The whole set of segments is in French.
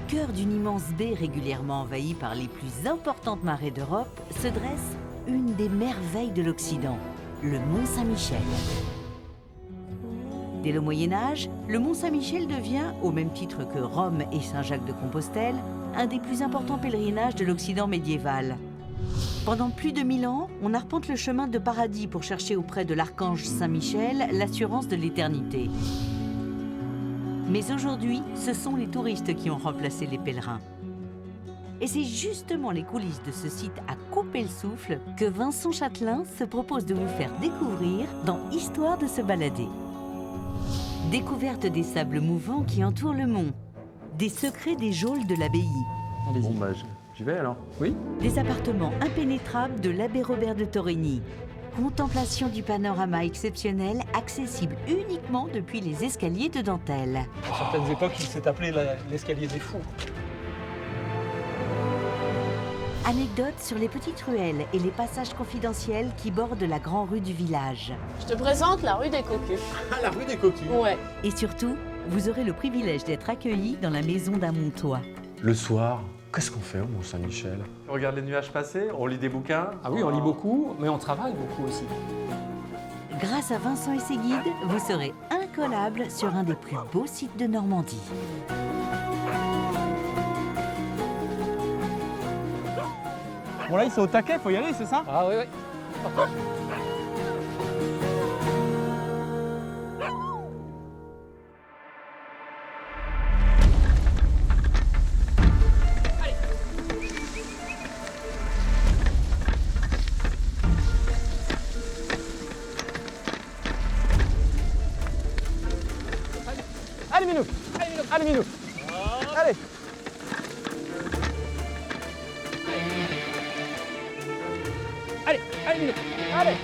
cœur d'une immense baie régulièrement envahie par les plus importantes marées d'Europe, se dresse une des merveilles de l'Occident, le Mont Saint-Michel. Dès le Moyen-Âge, le Mont Saint-Michel devient, au même titre que Rome et Saint-Jacques-de-Compostelle, un des plus importants pèlerinages de l'Occident médiéval. Pendant plus de 1000 ans, on arpente le chemin de paradis pour chercher auprès de l'archange Saint-Michel l'assurance de l'éternité. Mais aujourd'hui, ce sont les touristes qui ont remplacé les pèlerins. Et c'est justement les coulisses de ce site à couper le souffle que Vincent Châtelain se propose de vous faire découvrir dans Histoire de se balader. Découverte des sables mouvants qui entourent le mont, des secrets des geôles de l'abbaye, Bon bah j'y vais alors. Oui. des appartements impénétrables de l'abbé Robert de Torigny, contemplation du panorama exceptionnel accessible uniquement depuis les escaliers de dentelle. À certaines époques, il s'est appelé l'escalier des fous. Anecdotes sur les petites ruelles et les passages confidentiels qui bordent la grande rue du village. Je te présente la rue des Cocus. Ah, la rue des Cocus. Ouais. Et surtout, vous aurez le privilège d'être accueillis dans la maison d'un Montois. Le soir, qu'est-ce qu'on fait au Mont Saint-Michel? On regarde les nuages passer, on lit des bouquins. Ah oui, on lit beaucoup, mais on travaille beaucoup aussi. Grâce à Vincent et ses guides, vous serez incollable sur un des plus beaux sites de Normandie. Bon là, ils sont au taquet, faut y aller, c'est ça? Ah oui, oui. Allez, Minou. Allez, Minou. Allez. Allez, allez, Minou. Allez.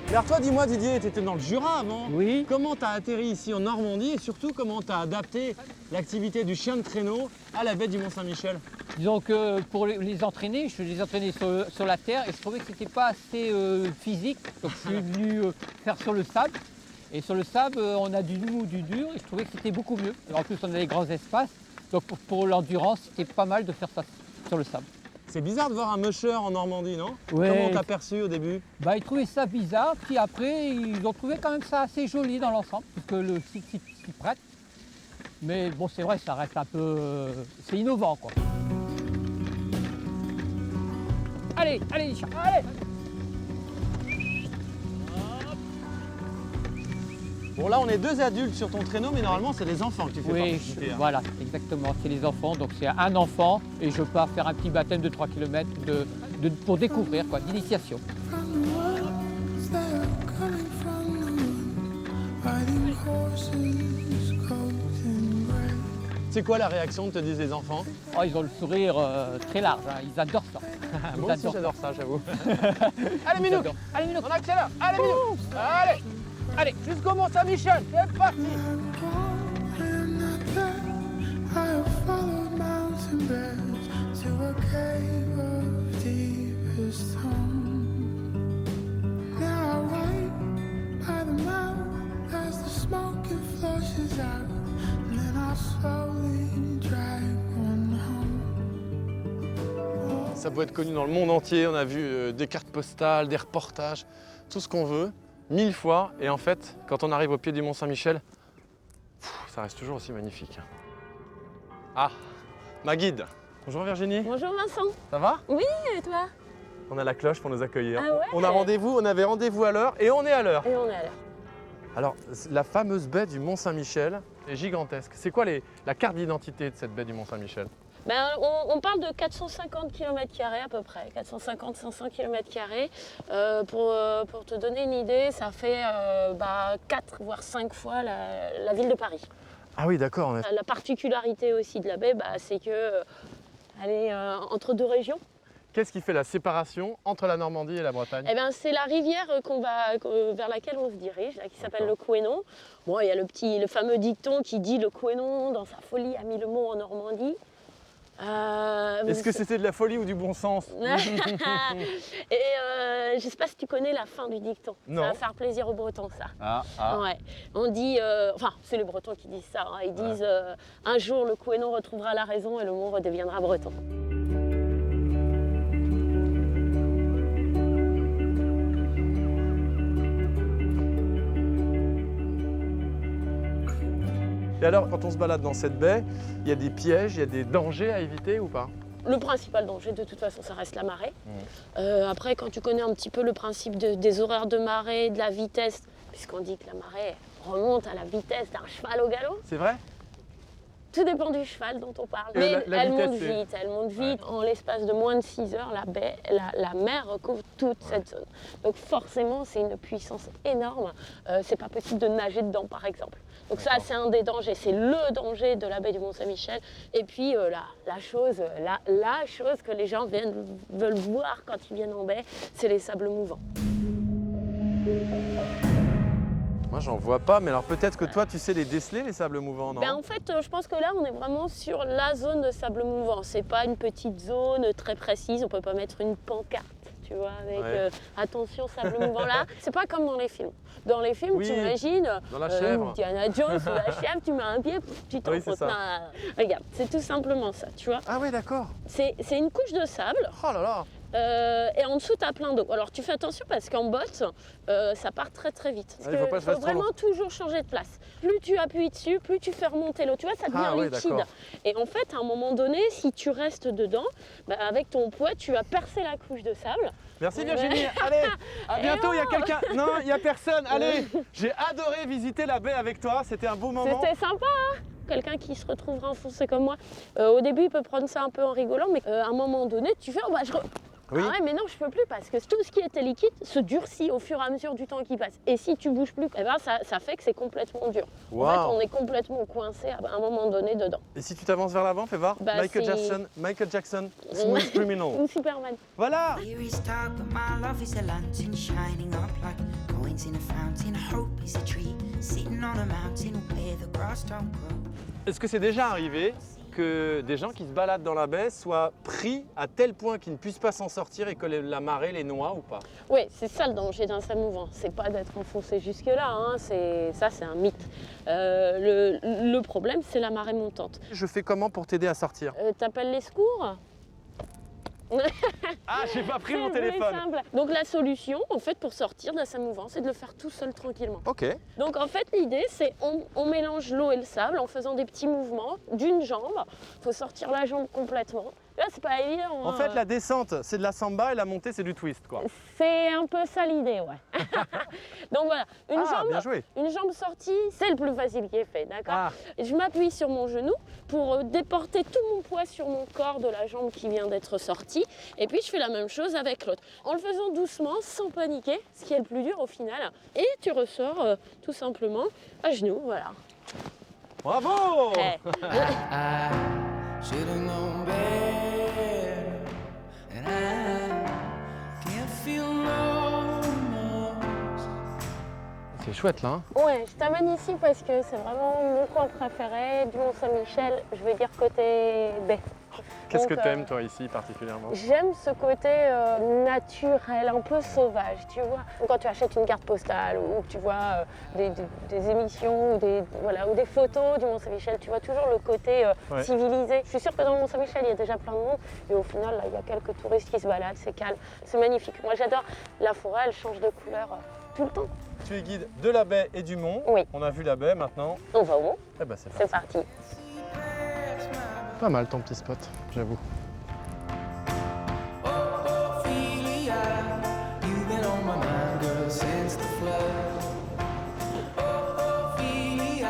Mais alors toi, dis-moi Didier, tu étais dans le Jura avant. Oui. Comment tu as atterri ici en Normandie et surtout comment tu as adapté l'activité du chien de traîneau à la baie du Mont-Saint-Michel? Disons que pour les entraîner, je les entraînais sur la terre et je trouvais que c'était pas assez physique. Donc je suis venu faire sur le sable. Et sur le sable, on a du mou, du dur et je trouvais que c'était beaucoup mieux. En plus, on a des grands espaces. Donc pour l'endurance, c'était pas mal de faire ça sur le sable. C'est bizarre de voir un musher en Normandie, non? Ouais. Comment t'as perçu au début? Bah, ils trouvaient ça bizarre, puis après, ils ont trouvé quand même ça assez joli dans l'ensemble, puisque le site s'y prête. Mais bon, c'est vrai, ça reste un peu... c'est innovant, quoi. Allez, allez, les chats, allez! Bon là, on est deux adultes sur ton traîneau, mais normalement, c'est les enfants que tu fais Oui, participer. Hein. voilà, exactement, c'est les enfants, donc c'est un enfant, et je pars faire un petit baptême de 3 km pour découvrir, quoi, d'initiation. C'est quoi la réaction que te disent les enfants? Oh, ils ont le sourire très large, hein, ils adorent ça. Ils Moi aussi, adorent j'adore ça, j'avoue. Allez, Allez, Minou! Minou, allez, Minou. On accélère! Allez, Minou! Allez! Allez. Jusqu'au Mont-Saint-Michel, c'est parti! Ça peut être connu dans le monde entier, on a vu des cartes postales, des reportages, tout ce qu'on veut, 1000 fois. Et en fait, quand on arrive au pied du Mont-Saint-Michel, ça reste toujours aussi magnifique. Ah, ma guide. Bonjour Virginie. Bonjour Vincent. Ça va? Oui, et toi? On a la cloche pour nous accueillir. Ah ouais? On avait rendez-vous à l'heure et on est à l'heure. Et on est à l'heure. Alors, la fameuse baie du Mont-Saint-Michel est gigantesque. C'est quoi la carte d'identité de cette baie du Mont-Saint-Michel? Ben, on parle de 450 km² à peu près, 450-500 km². Pour te donner une idée, ça fait 4 voire 5 fois la ville de Paris. Ah oui, d'accord. La particularité aussi de la baie, c'est qu'elle est entre deux régions. Qu'est-ce qui fait la séparation entre la Normandie et la Bretagne? Eh ben, c'est la rivière vers laquelle on se dirige, là, qui s'appelle le Couesnon. Bon, il y a le fameux dicton qui dit « Le Couesnon, dans sa folie, a mis le mot en Normandie ». Est-ce que c'était de la folie ou du bon sens? Et je ne sais pas si tu connais la fin du dicton. Non. Ça va faire plaisir aux Bretons, ça. Ah. Ouais. On dit, enfin, c'est les Bretons qui disent ça. Hein. Ils disent un jour le Quénon retrouvera la raison et le monde redeviendra breton. Et alors, quand on se balade dans cette baie, il y a des pièges, il y a des dangers à éviter ou pas? Le principal danger, de toute façon, ça reste la marée. Après, quand tu connais un petit peu le principe des horaires de marée, de la vitesse, puisqu'on dit que la marée remonte à la vitesse d'un cheval au galop, C'est vrai? tout dépend du cheval dont on parle. La- Mais la elle vitesse, monte c'est- vite, elle monte vite. En l'espace de moins de 6 heures, la mer recouvre toute cette zone. Donc forcément, c'est une puissance énorme. C'est pas possible de nager dedans, par exemple. Donc ça, c'est un des dangers. C'est le danger de la baie du Mont-Saint-Michel. Et puis la chose que les gens veulent voir quand ils viennent en baie, c'est les sables mouvants. Moi, j'en vois pas, mais alors peut-être que toi, tu sais les déceler, les sables mouvants, non? Ben, en fait, je pense que là, on est vraiment sur la zone de sable mouvant. C'est pas une petite zone très précise. On peut pas mettre une pancarte, tu vois, avec Ouais. attention sable mouvant là. C'est pas comme dans les films. Dans les films, Oui, tu imagines dans la chèvre. Indiana Jones ou la chèvre, tu mets un pied, tu t'en Oui, c'est ça. Regarde, c'est tout simplement ça, tu vois. Ah oui, d'accord. C'est une couche de sable. Oh là là. Et en dessous, tu as plein d'eau. Alors, tu fais attention parce qu'en botte, ça part très très vite. Parce Ouais, il faut pas que qu'il ça faut fasse trop vraiment toujours changer de place. Plus tu appuies dessus, plus tu fais remonter l'eau. Tu vois, ça devient Ah ouais, liquide. d'accord. Et en fait, à un moment donné, si tu restes dedans, bah, avec ton poids, tu vas percer la couche de sable. Merci Ouais. Virginie. Allez, à Et bientôt. Il y a oh. quelqu'un. Non, il y a personne. Allez, j'ai adoré visiter la baie avec toi. C'était un beau moment. C'était sympa, hein. Quelqu'un qui se retrouvera enfoncé comme moi, au début, il peut prendre ça un peu en rigolant, mais à un moment donné, tu fais, oh, bah, Oui. Ah ouais, mais non, je peux plus parce que tout ce qui était liquide se durcit au fur et à mesure du temps qui passe. Et si tu bouges plus, eh ben, ça fait que c'est complètement dur. En Waouh. fait, on est complètement coincé à un moment donné dedans. Et si tu t'avances vers l'avant, fais voir. Bah, Michael c'est- Jackson, Smooth Criminal. Ou Superman. Voilà. Here is dark, but my love is a lantern shining up like coins in a fountain. Hope is a tree sitting on a mountain where the grass don't grow. Est-ce que c'est déjà arrivé que des gens qui se baladent dans la baie soient pris à tel point qu'ils ne puissent pas s'en sortir et que la marée les noie ou pas? Oui, c'est ça le danger d'un sable mouvant. C'est pas d'être enfoncé jusque-là, hein. Ça c'est un mythe. Le problème, c'est la marée montante. Je fais comment pour t'aider à sortir? T'appelles les secours? Ah, j'ai pas pris C'est mon plus téléphone. simple. Donc la solution, en fait, pour sortir d'un sable mouvant, c'est de le faire tout seul tranquillement. Ok. Donc en fait, l'idée, c'est on mélange l'eau et le sable en faisant des petits mouvements d'une jambe. Il faut sortir la jambe complètement. Là, c'est pas évident. En hein. fait, la descente, c'est de la samba et la montée, c'est du twist, quoi. C'est un peu ça l'idée, ouais. Donc voilà, Bien joué. une jambe sortie, c'est le plus facile qui est fait, d'accord? Ah. Et je m'appuie sur mon genou pour déporter tout mon poids sur mon corps de la jambe qui vient d'être sortie. Et puis je fais la même chose avec l'autre. En le faisant doucement, sans paniquer, ce qui est le plus dur au final. Et tu ressors tout simplement à genoux, voilà. Bravo. Eh. I should've known better, and I can't feel no remorse. C'est chouette, là. Hein. Ouais, je t'amène ici parce que c'est vraiment mon coin préféré du Mont-Saint-Michel, je veux dire côté baie. Qu'est-ce que Donc, t'aimes, toi, ici, particulièrement? J'aime ce côté naturel, un peu sauvage, tu vois. Quand tu achètes une carte postale ou que tu vois des émissions ou des photos du Mont-Saint-Michel, tu vois toujours le côté Ouais. civilisé. Je suis sûre que dans le Mont-Saint-Michel, il y a déjà plein de monde. Et au final, là, il y a quelques touristes qui se baladent, c'est calme, c'est magnifique. Moi, j'adore. La forêt, elle change de couleur tout le temps. Tu es guide de la baie et du mont. Oui. On a vu la baie, maintenant. On va au Mont, Eh ben, c'est c'est parti. pas mal, ton petit spot, j'avoue. Ophelia, you've been on my mind, girl, since the flood. Ophelia,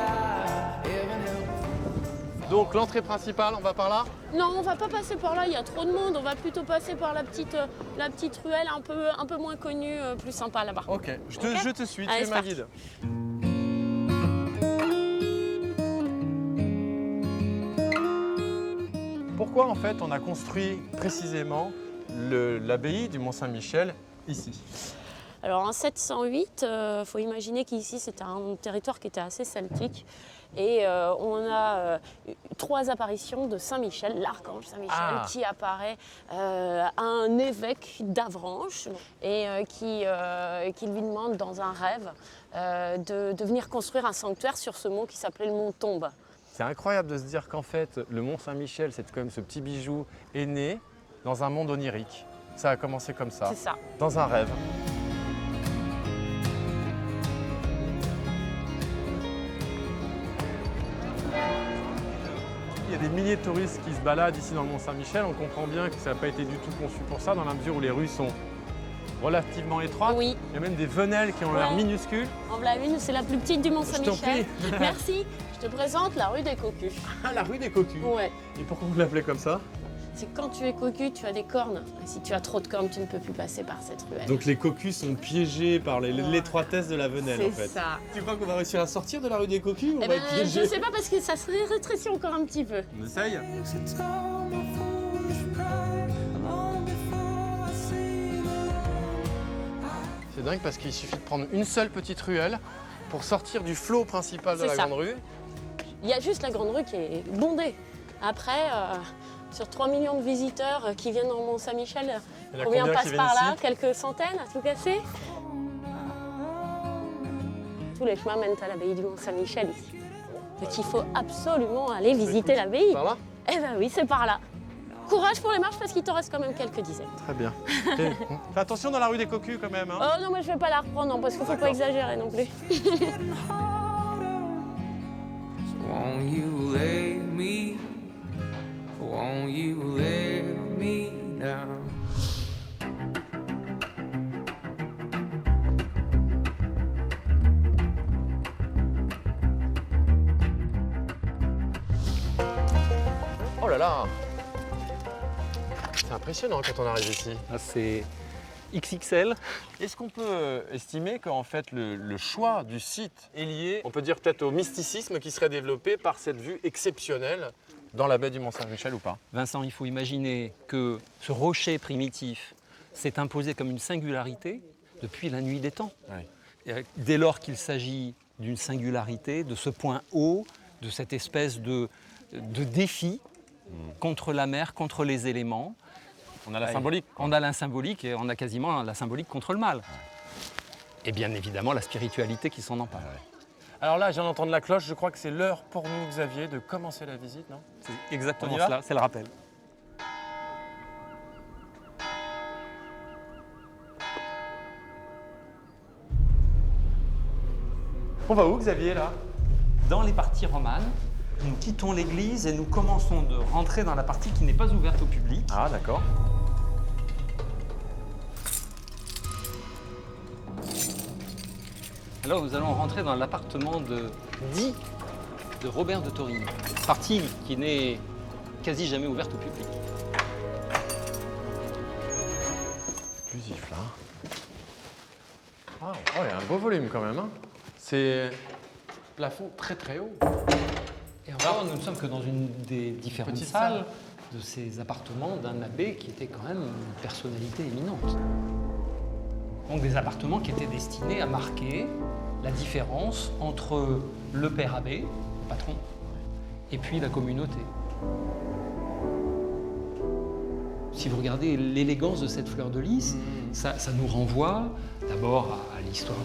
heaven help. Donc, l'entrée principale, on va par là? Non, on va pas passer par là, il y a trop de monde. On va plutôt passer par la petite ruelle un peu moins connue, plus sympa là-bas. Ok, je te suis, tu Allez, es c'est ma parti. guide. Pourquoi en fait on a construit précisément l'abbaye du Mont-Saint-Michel ici? Alors en 708, faut imaginer qu'ici c'était un territoire qui était assez celtique. Et on a 3 apparitions de Saint-Michel, l'archange Saint-Michel, qui apparaît à un évêque d'Avranches et qui lui demande dans un rêve de venir construire un sanctuaire sur ce mont qui s'appelait le mont Tombe. C'est incroyable de se dire qu'en fait, le Mont Saint-Michel, c'est quand même ce petit bijou, est né dans un monde onirique. Ça a commencé comme ça, C'est ça. dans un rêve. Il y a des milliers de touristes qui se baladent ici dans le Mont Saint-Michel. On comprend bien que ça n'a pas été du tout conçu pour ça, dans la mesure où les rues sont relativement étroites. Oui. Il y a même des venelles qui ont l'air Ouais. minuscules. En voilà une, c'est la plus petite du Mont Je t'en Saint-Michel. prie. Merci. Je te présente la rue des Cocus. Ah, la rue des Cocus. Ouais. Et pourquoi vous l'appelez comme ça? C'est quand tu es cocu, tu as des cornes. Et si tu as trop de cornes, tu ne peux plus passer par cette ruelle. Donc les cocus sont piégés par l'étroitesse de la venelle en fait. C'est ça. Tu crois qu'on va réussir à sortir de la rue des cocus ou on Eh va ben, être piégé? je sais pas parce que ça se rétrécit encore un petit peu. On essaye. C'est dingue parce qu'il suffit de prendre une seule petite ruelle pour sortir du flot principal de C'est la ça. grande rue. Il y a juste la grande rue qui est bondée. Après, sur 3 millions de visiteurs qui viennent dans Mont-Saint-Michel, Il y en a combien combien qui passent viennent par là? ici? Quelques centaines à tout casser? Tous les chemins mènent à l'abbaye du Mont-Saint-Michel ici. Donc il faut absolument aller visiter l'abbaye. Par là? Eh ben oui, c'est par là. Courage pour les marches parce qu'il te reste quand même quelques dizaines. Très bien. Fais attention dans la rue des Cocus quand même. Hein. Oh non, moi je vais pas la reprendre non, parce qu'il faut pas exagérer non plus. Won't you let me? Won't you let me down? Oh là là! C'est impressionnant quand on arrive ici. Ah, c'est XXL. Est-ce qu'on peut estimer qu'en fait le choix du site est lié, on peut dire peut-être au mysticisme qui serait développé par cette vue exceptionnelle dans la baie du Mont-Saint-Michel ou pas? Vincent, il faut imaginer que ce rocher primitif s'est imposé comme une singularité depuis la nuit des temps. Ouais. Et dès lors qu'il s'agit d'une singularité, de ce point haut, de cette espèce de défi contre la mer, contre les éléments, On a la symbolique. on a la symbolique et on a quasiment la symbolique contre le mal. Et bien évidemment la spiritualité qui s'en empare. Alors là, je viens d'entendre la cloche, je crois que c'est l'heure pour nous, Xavier, de commencer la visite, non? C'est On exactement y va cela, c'est le rappel. On va où, Xavier, là? Dans les parties romanes, nous quittons l'église et nous commençons de rentrer dans la partie qui n'est pas ouverte au public. Ah, d'accord. Alors nous allons rentrer dans l'appartement dit de Robert de Torigny, partie qui n'est quasi jamais ouverte au public. Exclusif, là. Ah, oh, il y a un beau volume quand même. Hein. C'est plafond très très haut. Et encore, nous ne sommes que dans une des différentes Petite salles de ces appartements d'un abbé qui était quand même une personnalité éminente. Donc des appartements qui étaient destinés à marquer la différence entre le père abbé, le patron, et puis la communauté. Si vous regardez l'élégance de cette fleur de lys, ça nous renvoie d'abord à l'histoire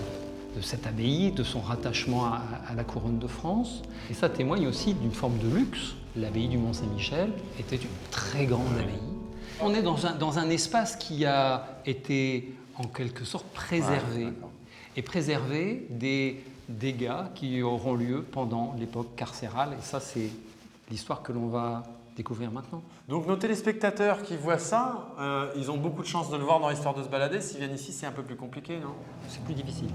de cette abbaye, de son rattachement à la couronne de France. Et ça témoigne aussi d'une forme de luxe. L'abbaye du Mont-Saint-Michel était une très grande abbaye. On est dans un espace qui a été en quelque sorte préservé. Et préservé des dégâts qui auront lieu pendant l'époque carcérale. Et ça, c'est l'histoire que l'on va découvrir maintenant. Donc nos téléspectateurs qui voient ça, ils ont beaucoup de chance de le voir dans l'histoire de se balader. S'ils viennent ici, c'est un peu plus compliqué, non? C'est plus difficile.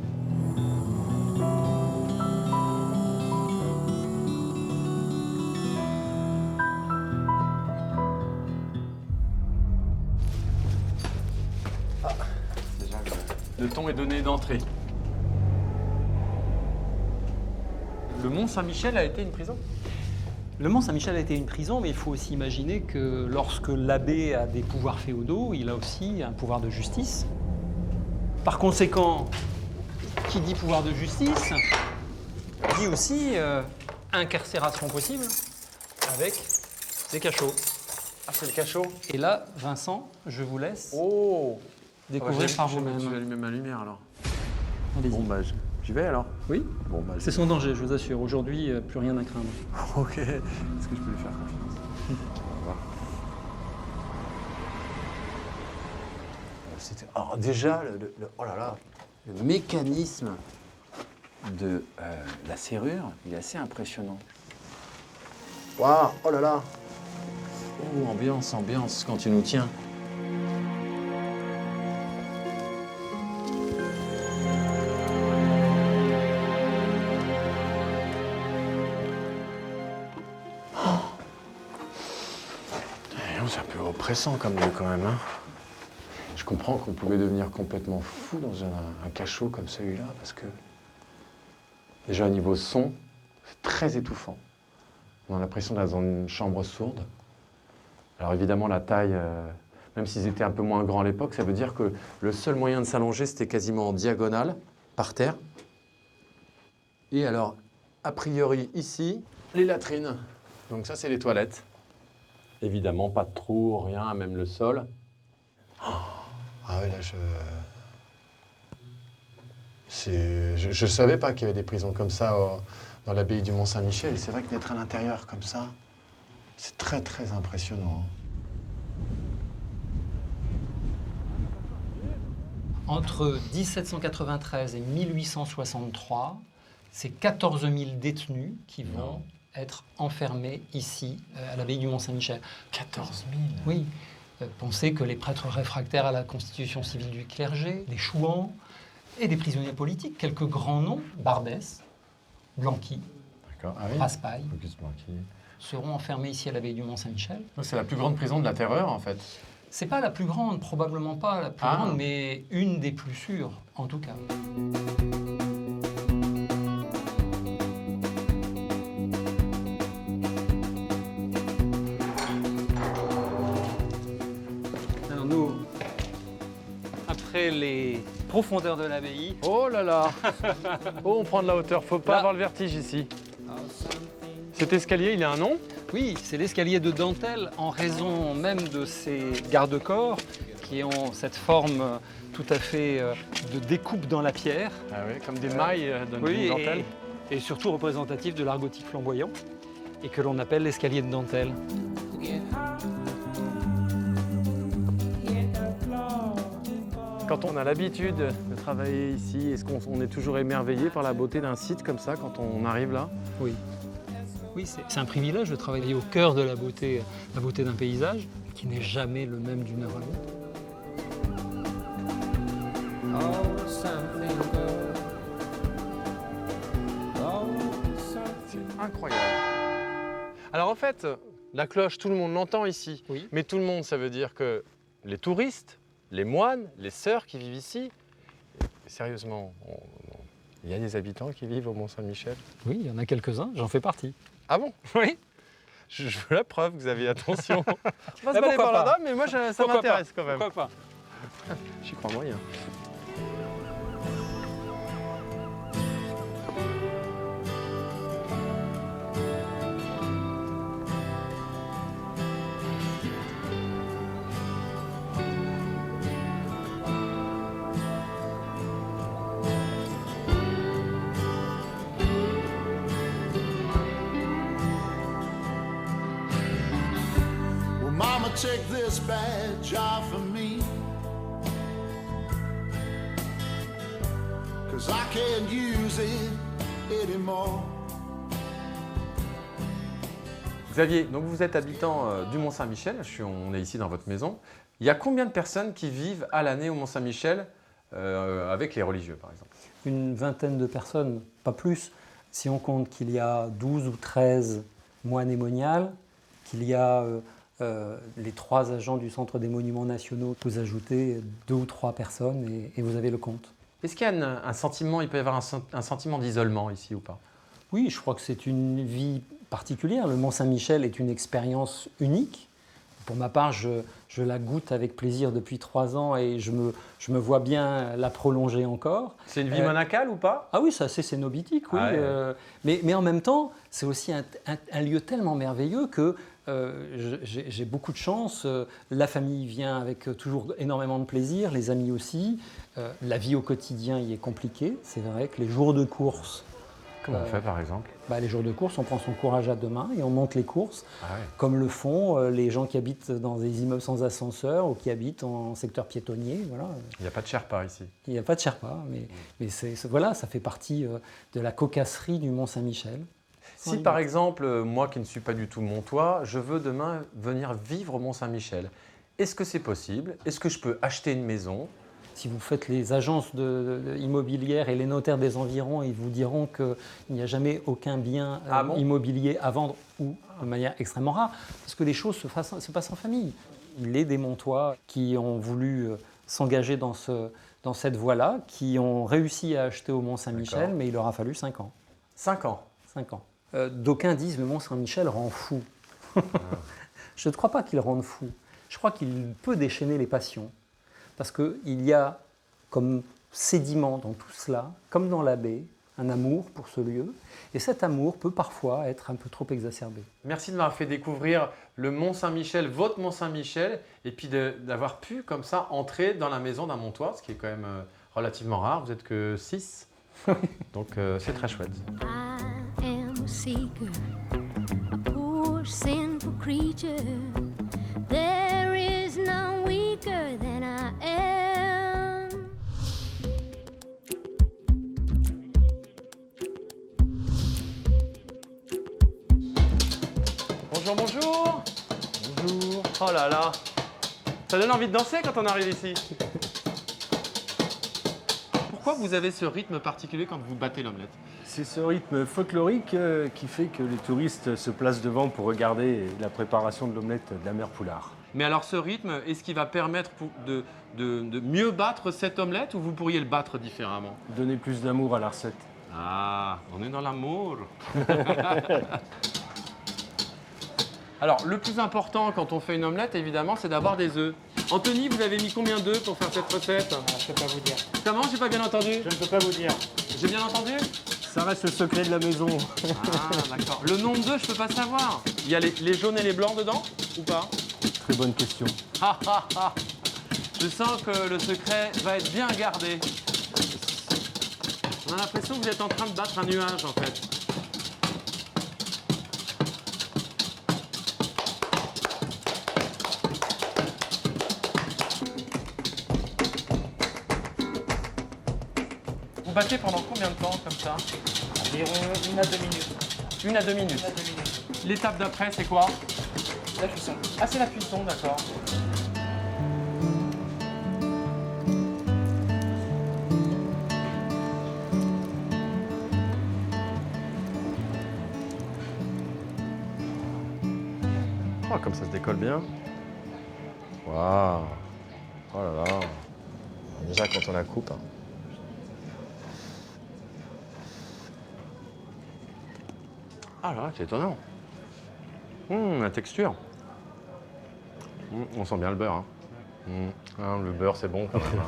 Déjà, le ton est donné d'entrée. Le Mont Saint-Michel a été une prison? Le Mont Saint-Michel a été une prison, mais il faut aussi imaginer que lorsque l'abbé a des pouvoirs féodaux, il a aussi un pouvoir de justice. Par conséquent, qui dit pouvoir de justice, dit aussi incarcération possible avec des cachots. Ah, c'est le cachot. Et là, Vincent, je vous laisse découvrir par Je vais vous-même. allumer ma lumière alors. Allez-y. Bon, bah, j'y vais alors. Oui, Bon, bah, c'est son danger, je vous assure. Aujourd'hui, plus rien à craindre. Ok. Est-ce que je peux lui faire confiance? Au revoir. Alors déjà, oh là là, le mécanisme de la serrure, il est assez impressionnant. Waouh, oh là là. Oh, ambiance, ambiance, quand tu nous tiens. C'est un peu oppressant comme lieu quand même. Hein. Je comprends qu'on pouvait devenir complètement fou dans un cachot comme celui-là parce que déjà au niveau son, c'est très étouffant. On a l'impression d'être dans une chambre sourde. Alors évidemment la taille, même s'ils étaient un peu moins grands à l'époque, ça veut dire que le seul moyen de s'allonger c'était quasiment en diagonale, par terre. Et alors, a priori ici, les latrines. Donc ça c'est les toilettes. Évidemment, pas de trous, rien, même le sol. Ah oui, là, je savais pas qu'il y avait des prisons comme ça dans l'abbaye du Mont-Saint-Michel. C'est vrai que d'être à l'intérieur comme ça, c'est très, très impressionnant. Entre 1793 et 1863, c'est 14 000 détenus qui vont être enfermés ici, à l'abbaye du Mont-Saint-Michel. 14 000 Oui. Pensez que les prêtres réfractaires à la constitution civile du clergé, des chouans et des prisonniers politiques, quelques grands noms, Barbès, Blanqui, Raspail, seront enfermés ici à l'abbaye du Mont-Saint-Michel. C'est la plus grande prison de la terreur en fait. C'est pas la plus grande, probablement pas la plus grande, mais une des plus sûres, en tout cas. Alors nous, après les profondeurs de l'abbaye... Oh là là. Oh, on prend de la hauteur, faut pas Là. avoir le vertige ici. Cet escalier, il a un nom? Oui, c'est l'escalier de dentelle en raison même de ces garde-corps qui ont cette forme tout à fait de découpe dans la pierre. Ah oui, comme des mailles d'une Oui, dentelle. et surtout représentatif de l'art gothique flamboyant et que l'on appelle l'escalier de dentelle. Quand on a l'habitude de travailler ici, est-ce qu'on est toujours émerveillé par la beauté d'un site comme ça quand on arrive là? Oui. Oui, c'est un privilège de travailler au cœur de la beauté d'un paysage qui n'est jamais le même d'une heure à l'autre. C'est incroyable. Alors en fait, la cloche, tout le monde l'entend ici. Oui. Mais tout le monde, ça veut dire que les touristes, les moines, les sœurs qui vivent ici, sérieusement, il y a des habitants qui vivent au Mont-Saint-Michel? Oui, il y en a quelques-uns, j'en fais partie. Ah bon? Oui. Je veux la preuve, Xavier, attention. On va se Mais balader pourquoi par là-bas, pas? mais moi ça Pourquoi m'intéresse pas? quand même. Pourquoi pas? J'y crois moyen. Well, Mama, take this badge off of me, 'cause I can't use it anymore. Xavier, donc vous êtes habitant du Mont-Saint-Michel, on est ici dans votre maison. Il y a combien de personnes qui vivent à l'année au Mont-Saint-Michel avec les religieux, par exemple? Une vingtaine de personnes, pas plus, si on compte qu'il y a 12 ou 13 moines et moniales, qu'il y a les 3 agents du Centre des Monuments Nationaux, vous ajoutez 2 ou 3 personnes et vous avez le compte. Est-ce qu'il y a un sentiment, il peut y avoir un sentiment d'isolement ici ou pas? Oui, je crois que c'est une vie particulière. Le Mont-Saint-Michel est une expérience unique. Pour ma part, je la goûte avec plaisir depuis 3 ans et je me vois bien la prolonger encore. C'est une vie monacale ou pas? Ah oui, c'est assez cénobitique, oui. Ah ouais. Mais en même temps, c'est aussi un lieu tellement merveilleux que j'ai beaucoup de chance. La famille vient avec toujours énormément de plaisir, les amis aussi. La vie au quotidien y est compliquée. C'est vrai que les jours de course... Comment on fait par exemple? Les jours de course, on prend son courage à 2 mains et on monte les courses, Ah ouais. comme le font les gens qui habitent dans des immeubles sans ascenseur ou qui habitent en secteur piétonnier. Voilà. Il n'y a pas de Sherpa ici. Il n'y a pas de Sherpa, mais voilà, ça fait partie de la cocasserie du Mont-Saint-Michel. Si par exemple, moi qui ne suis pas du tout montois, je veux demain venir vivre au Mont-Saint-Michel, est-ce que c'est possible? Est-ce que je peux acheter une maison? Si vous faites les agences immobilières et les notaires des environs, ils vous diront qu'il n'y a jamais aucun bien immobilier à vendre ou de manière extrêmement rare, parce que les choses se passent en famille. Il est des Montois qui ont voulu s'engager dans cette voie-là, qui ont réussi à acheter au Mont-Saint-Michel, D'accord. mais il leur a fallu 5 ans. 5 ans. 5 ans. D'aucuns disent le Mont-Saint-Michel rend fou. Je ne crois pas qu'il rende fou. Je crois qu'il peut déchaîner les passions. Parce qu'il y a comme sédiment dans tout cela, comme dans la baie, un amour pour ce lieu. Et cet amour peut parfois être un peu trop exacerbé. Merci de m'avoir fait découvrir le Mont-Saint-Michel, votre Mont-Saint-Michel, et puis d'avoir pu comme ça entrer dans la maison d'un Montois, ce qui est quand même relativement rare. Vous n'êtes que 6, donc c'est très chouette. I am a seeker, a poor sinful creature. There is none weaker than I am. Bonjour, bonjour. Bonjour. Oh là là. Ça donne envie de danser quand on arrive ici. Pourquoi vous avez ce rythme particulier quand vous battez l'omelette? C'est ce rythme folklorique qui fait que les touristes se placent devant pour regarder la préparation de l'omelette de la mère Poulard. Mais alors ce rythme, est-ce qu'il va permettre de mieux battre cette omelette ou vous pourriez le battre différemment? Donner plus d'amour à la recette. Ah, on est dans l'amour. Alors, le plus important quand on fait une omelette, évidemment, c'est d'avoir des œufs. Anthony, vous avez mis combien d'œufs pour faire cette recette? Je ne peux pas vous dire. Comment? J'ai pas bien entendu. Je ne peux pas vous dire. J'ai bien entendu? Ça reste le secret de la maison. Ah, d'accord. Le nombre d'œufs, je peux pas savoir. Il y a les jaunes et les blancs dedans ou pas? Très bonne question. Ah, ah, ah. Je sens que le secret va être bien gardé. On a l'impression que vous êtes en train de battre un nuage, en fait. Vous battez pendant combien de temps, comme ça? Environ 1 à 2 minutes. 1 à 2 minutes. L'étape d'après, c'est quoi? La cuisson. Ah, c'est la cuisson, d'accord. Oh, comme ça se décolle bien. Waouh. Oh là là. Déjà, quand on la coupe. Ah là, c'est étonnant. La texture. On sent bien le beurre. Le beurre, c'est bon quand même.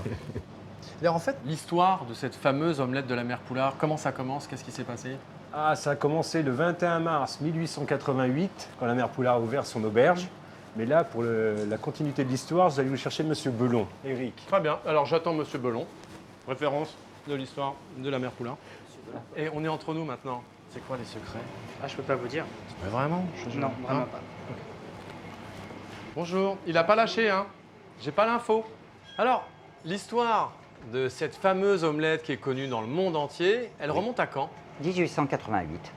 Et en fait, l'histoire de cette fameuse omelette de la mère Poulard, comment ça commence? Qu'est-ce qui s'est passé? Ah, ça a commencé le 21 mars 1888, quand la mère Poulard a ouvert son auberge. Mais là, pour la continuité de l'histoire, vous allez vous chercher Monsieur Belon, Éric. Très bien, alors j'attends Monsieur Belon, référence de l'histoire de la mère Poulard. Et on est entre nous maintenant. C'est quoi les secrets? Ah, je peux pas vous dire. Mais vraiment? Non, vraiment pas. Bonjour, il a pas lâché, hein? J'ai pas l'info. Alors, l'histoire de cette fameuse omelette qui est connue dans le monde entier, elle remonte à quand? 1888.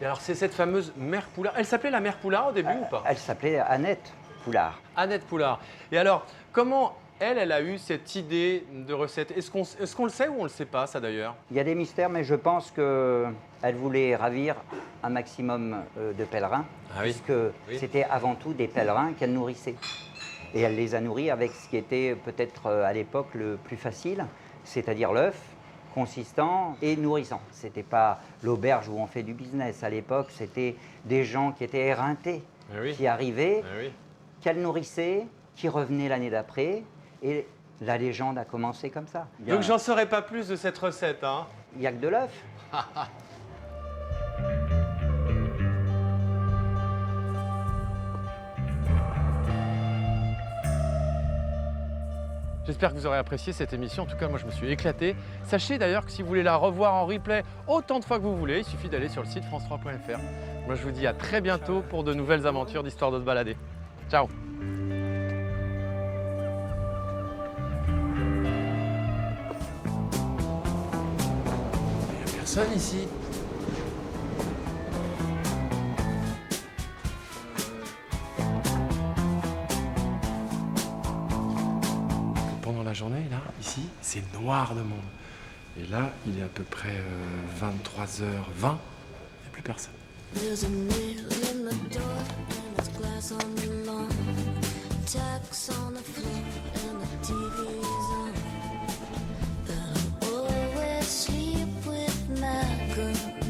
Et alors, c'est cette fameuse mère Poulard. Elle s'appelait la mère Poulard au début ou pas? Elle s'appelait Annette Poulard. Annette Poulard. Et alors, comment elle a eu cette idée de recette? Est-ce qu'on le sait ou on le sait pas, ça d'ailleurs? Il y a des mystères, mais je pense qu'elle voulait ravir un maximum de pèlerins, puisque c'était avant tout des pèlerins qu'elle nourrissait. Et elle les a nourris avec ce qui était peut-être à l'époque le plus facile, c'est-à-dire l'œuf, consistant et nourrissant. Ce n'était pas l'auberge où on fait du business. À l'époque, c'était des gens qui étaient éreintés, qui arrivaient, qu'elle nourrissait, qui revenait l'année d'après. Et la légende a commencé comme ça. Donc j'en saurais pas plus de cette recette, hein. Il n'y a que de l'œuf. J'espère que vous aurez apprécié cette émission. En tout cas, moi, je me suis éclaté. Sachez d'ailleurs que si vous voulez la revoir en replay autant de fois que vous voulez, il suffit d'aller sur le site france3.fr. Moi, je vous dis à très bientôt pour de nouvelles aventures d'Histoire de se balader. Ciao! Il n'y a personne ici. Pendant la journée, là, ici, c'est noir de monde. Et là, il est à peu près 23h20. Il n'y a plus personne. There's a nail in the door and it's glass on the lawn. Tacks on the floor and the TV's on. And I always sleep with my gun.